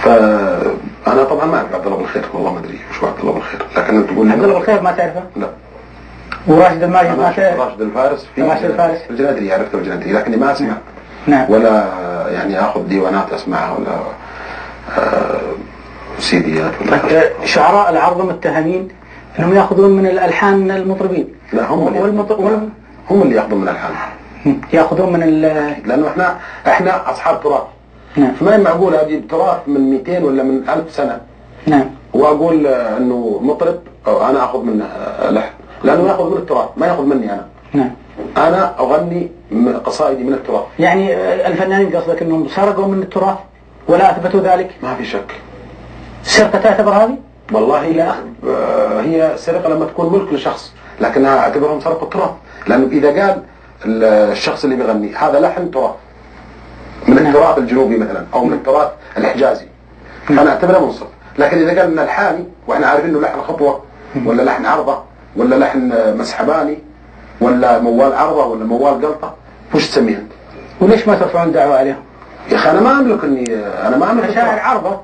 فأنا طبعا ما أعرف عبد الله بن خير، والله ما أدري وش عبد الله بن خير، لكن أنت تقول عبد الله بن خير ما تعرفه؟ لا. وراشد الماجد ما تعرف؟ راشد الفارس في راشد الفارس الجنادري، عرفته الجنادري، لكني ما أسمع. نعم. ولا يعني أخذ ديوانات أسمعها ولا سيديات ولا شعراء العرض متهمين أنهم يأخذون من الألحان المطربين. لا، هم اللي يأخذون من الألحان. يأخذون من لأنه إحنا أصحاب تراث. نعم. فما هي معقول أجيب تراث من 200 ولا من 1000 سنة. نعم. وأقول أنه مطرب أو أنا أخذ منه لحن، لأنه يأخذ من التراث ما يأخذ مني أنا. نعم. أنا أغني قصائدي من التراث. يعني الفنانين قصدك أنهم سرقوا من التراث ولا أثبتوا ذلك؟ ما في شك. سرقة تعتبر هذه؟ والله هي سرقة لما تكون ملك لشخص، لكنها أعتبرهم سرقوا التراث، لأنه إذا قال الشخص اللي بيغني هذا لحن تراث من التراث الجنوبي مثلا أو من التراث الحجازي، فأنا أعتبره منصف. لكن إذا قال من الحاني وإحنا عارفين إنه لحن خطوة ولا لحن عرضة ولا لحن مسحباني ولا موال عرضة ولا موال قلطة، وش تسميه أنت؟ وليش ما ترفعون دعوة عليهم؟ يا أخي أنا ما أملك شاعر عرضة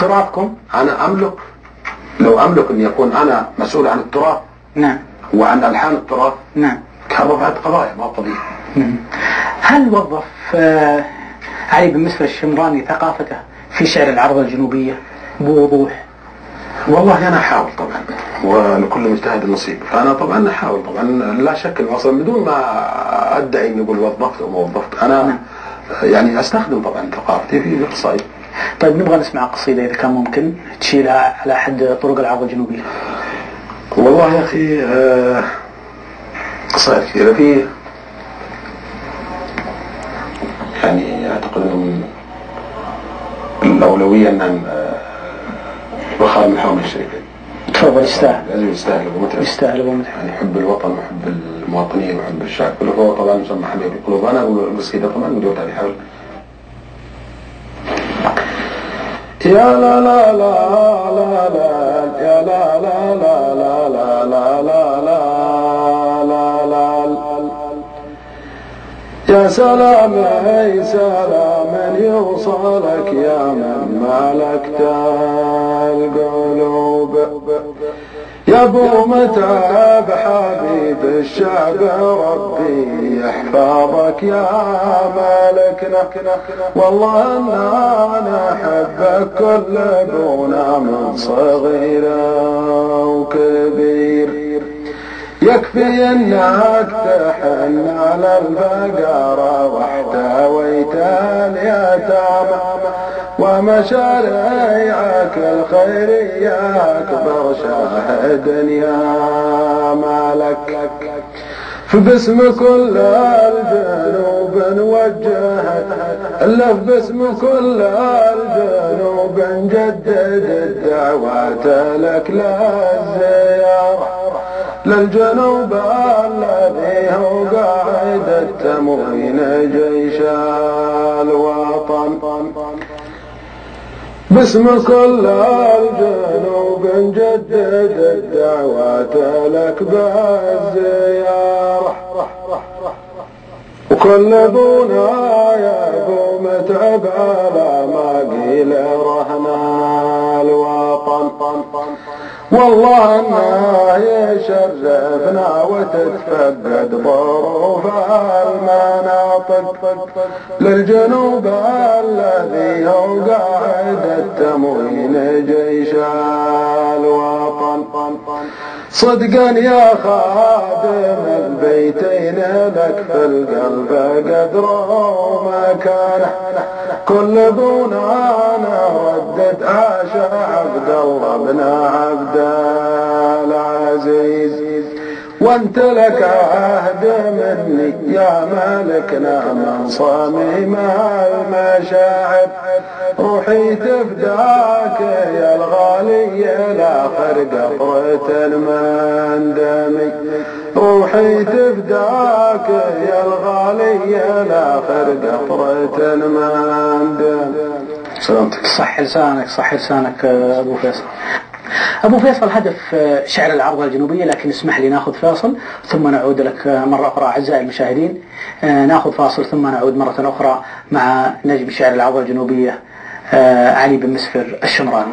تراثكم. أنا أملك، لو أملك أن يكون أنا مسؤول عن التراث. نعم. وعن ألحان التراث. نعم. كان رفعت قضايا ما طبيعي. هل وظف علي بن مسفر الشمراني ثقافته في شعر العرض الجنوبية بوضوح؟ والله أنا أحاول طبعا، ولكل مجتهد نصيب، فأنا طبعا أحاول طبعا، لا شك أصلا بدون ما أدعي أن يقول وظفت أو ما وظفت، أنا نعم. يعني أستخدم طبعا ثقافتي في القصائد. طيب نبغى نسمع قصيدة إذا كان ممكن تشيلها على أحد طرق العرض الجنوبية. والله يا أخي قصائد كثيرة، في يعني أعتقد أنه من الأولوية أن بخار من حوامل الشركة. تفضل. يستاهل. يستاهل أبو متعب. يستاهل أبو متعب. يعني حب الوطن وحب المواطنين وحب الشعب كله، هو طبعا مسمى حبيب القلوب. أنا والقصيدة طبعا بدون علي حول. يا لا لا لا لا لا يا لا لا لا لا لا لا لا لا لا لا يا سلام يا سلام يوصلك يا من ملكت القلوب، يا ابو متعب حبيب الشعب ربي يحفظك يا مالكنا، والله انا احبك كل ابونا من صغير وكبير، يكفي انك تحن على البقرة واحتويت اليتامى ومشاريعك الخيرية اكبر شاهد يا مالك، فباسم كل الجنوب نوجهت الا باسم كل الجنوب نجدد الدعوات لك للزيارة للجنوب الذي هو قاعد التموين جيش الوطن، باسم كل الجنوب نجدد الدعوات لك بالزيارة، وكل ابونا يا ابو متعب على ما قيل رهنا الوطن، والله انه يشرفنا وتتفقد ظروف المناطق للجنوب الذي هو قاعد التموين جيش الوطن، صدقا يا خادم البيتين لك في القلب قدر ومكانه، كل ابونا ردت عاش عبد الله بن عبد العزيز، وانت لك عهد مني يا مالكنا من صميم المشاعر، روحي تفداك يا الغالي لاخر قطرة من دمي، روحي تفداك يا الغالي لاخر قطرة من دمي. سلامتك. صح لسانك صح لسانك ابو فيصل. أبو فيصل، هدف شعر العرضة الجنوبية، لكن اسمح لي ناخذ فاصل ثم نعود لك مرة أخرى. أعزائي المشاهدين، ناخذ فاصل ثم نعود مرة أخرى مع نجم شعر العرضة الجنوبية علي بن مسفر الشمراني.